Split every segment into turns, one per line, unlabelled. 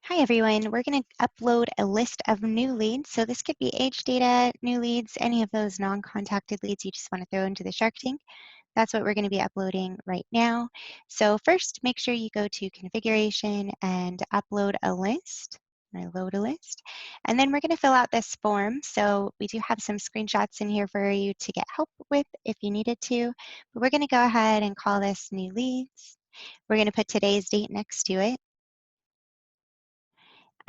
Hi everyone, we're going to upload a list of new leads. So this could be age data, new leads, any of those non-contacted leads you just want to throw into the Shark Tank. That's what we're going to be uploading right now. So first, make sure you go to configuration and upload a list, or load a list. And then we're going to fill out this form. So we do have some screenshots in here for you to get help with if you needed to. But we're going to go ahead and call this new leads. We're going to put today's date next to it.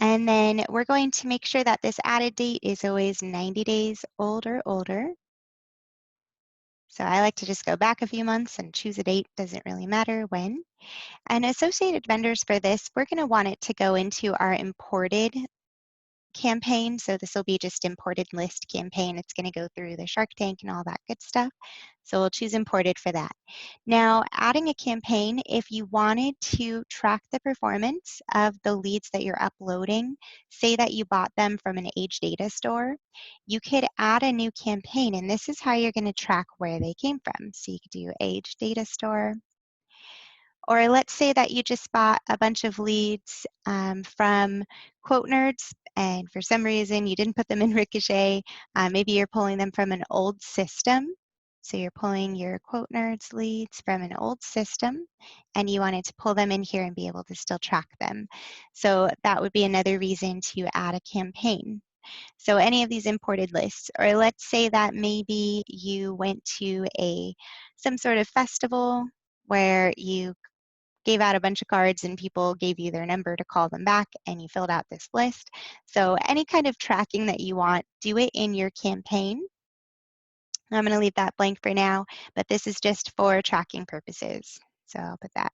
And then we're going to make sure that this added date is always 90 days old or older. So I like to just go back a few months and choose a date, doesn't really matter when. And associated vendors for this, we're going to want it to go into our imported campaign. So this will be just imported list campaign. It's going to go through the Shark Tank and all that good stuff. So we'll choose imported for that. Now, adding a campaign, if you wanted to track the performance of the leads that you're uploading, say that you bought them from an age data store, you could add a new campaign, and this is how you're going to track where they came from. So you could do age data store. Or let's say that you just bought a bunch of leads from Quote Nerds, and for some reason you didn't put them in Ricochet. Maybe you're pulling them from an old system. So you're pulling your Quote Nerds leads from an old system, and you wanted to pull them in here and be able to still track them. So that would be another reason to add a campaign. So any of these imported lists, or let's say that maybe you went to some sort of festival where you gave out a bunch of cards and people gave you their number to call them back and you filled out this list. So any kind of tracking that you want, do it in your campaign. I'm going to leave that blank for now, but this is just for tracking purposes. So I'll put that.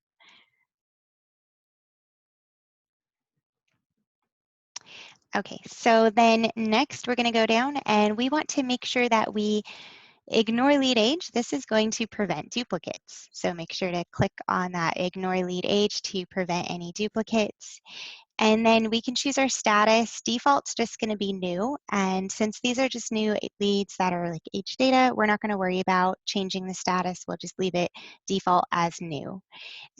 Okay, so then next we're going to go down and we want to make sure that we ignore lead age. This is going to prevent duplicates. So make sure to click on that ignore lead age to prevent any duplicates. And then we can choose our status. Default's just going to be new. And since these are just new leads that are like age data, we're not going to worry about changing the status. We'll just leave it default as new.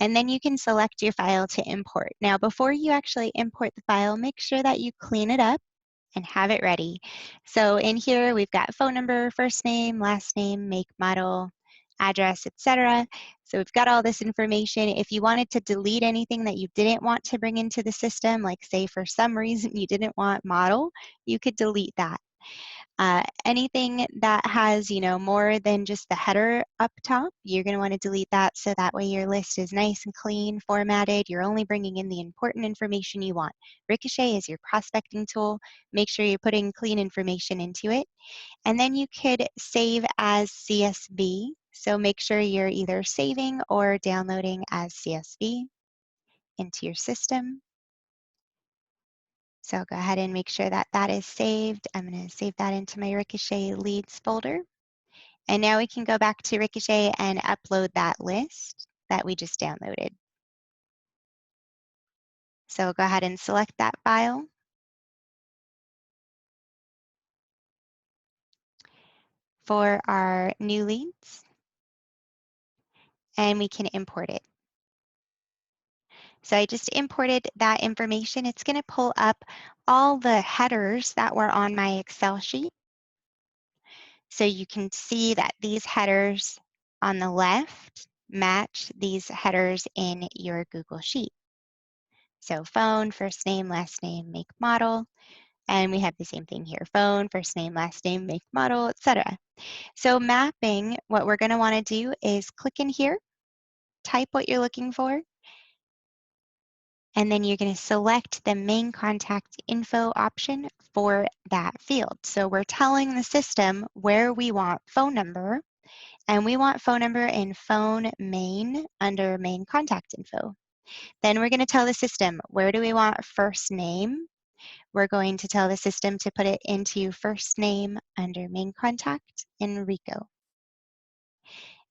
And then you can select your file to import. Now, before you actually import the file, make sure that you clean it up and have it ready. So in here, we've got phone number, first name, last name, make, model, address, etc. So we've got all this information. If you wanted to delete anything that you didn't want to bring into the system, like say for some reason you didn't want model, you could delete that. Anything that has, more than just the header up top, you're going to want to delete that so that way your list is nice and clean, formatted. You're only bringing in the important information you want. Ricochet is your prospecting tool. Make sure you're putting clean information into it. And then you could save as CSV. So make sure you're either saving or downloading as CSV into your system. So go ahead and make sure that that is saved. I'm going to save that into my Ricochet leads folder. And now we can go back to Ricochet and upload that list that we just downloaded. So go ahead and select that file. For our new leads, and we can import it. So I just imported that information. It's going to pull up all the headers that were on my Excel sheet. So you can see that these headers on the left match these headers in your Google Sheet. So phone, first name, last name, make, model. And we have the same thing here, phone, first name, last name, make, model, etc. So mapping, what we're going to want to do is click in here, type what you're looking for, and then you're going to select the main contact info option for that field. So we're telling the system where we want phone number, and we want phone number in phone main under main contact info. Then we're going to tell the system, where do we want first name? We're going to tell the system to put it into first name under main contact in Rico.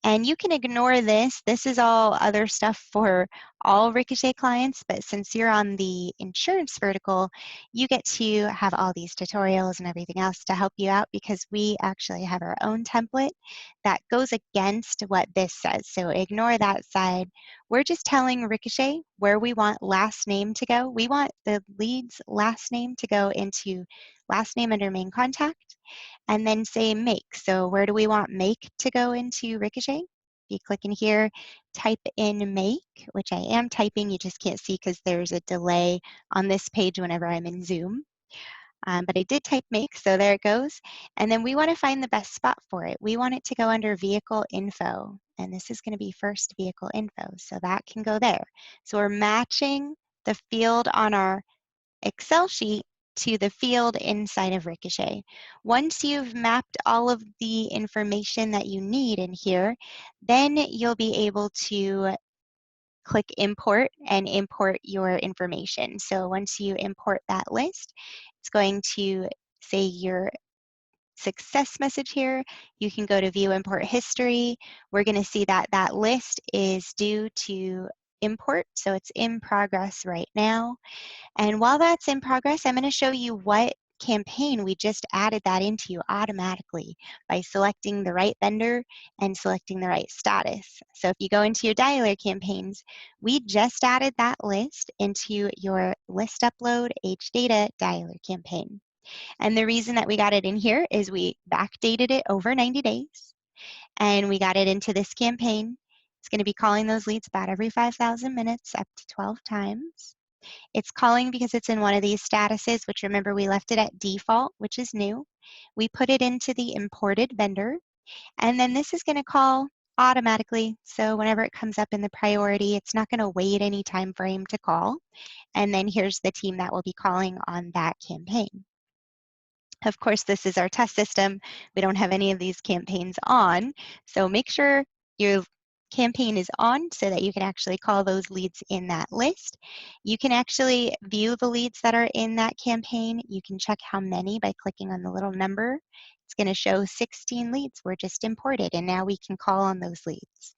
And you can ignore this. This is all other stuff for all Ricochet clients, but since you're on the insurance vertical, you get to have all these tutorials and everything else to help you out because we actually have our own template that goes against what this says. So ignore that side. We're just telling Ricochet where we want last name to go. We want the lead's last name to go into last name under main contact, and then say make. So where do we want make to go into Ricochet? If you click in here, type in make, which I am typing, you just can't see because there's a delay on this page whenever I'm in Zoom. But I did type make, so there it goes. And then we want to find the best spot for it. We want it to go under vehicle info, and this is going to be first vehicle info, so that can go there. So we're matching the field on our Excel sheet to the field inside of Ricochet. Once you've mapped all of the information that you need in here, then you'll be able to click import and import your information. So once you import that list, it's going to say your success message here. You can go to view import history. We're going to see that that list is due to import, so it's in progress right now. And while that's in progress, I'm going to show you what campaign we just added that into automatically by selecting the right vendor and selecting the right status. So if you go into your dialer campaigns, we just added that list into your list upload age data dialer campaign. And the reason that we got it in here is we backdated it over 90 days and we got it into this campaign. It's going to be calling those leads about every 5,000 minutes up to 12 times. It's calling because it's in one of these statuses, which remember we left it at default, which is new. We put it into the imported vendor, and then this is going to call automatically. So whenever it comes up in the priority, it's not going to wait any time frame to call. And then here's the team that will be calling on that campaign. Of course, this is our test system. We don't have any of these campaigns on, so make sure your campaign is on so that you can actually call those leads in that list. You can actually view the leads that are in that campaign. You can check how many by clicking on the little number. It's going to show 16 leads were just imported, and now we can call on those leads.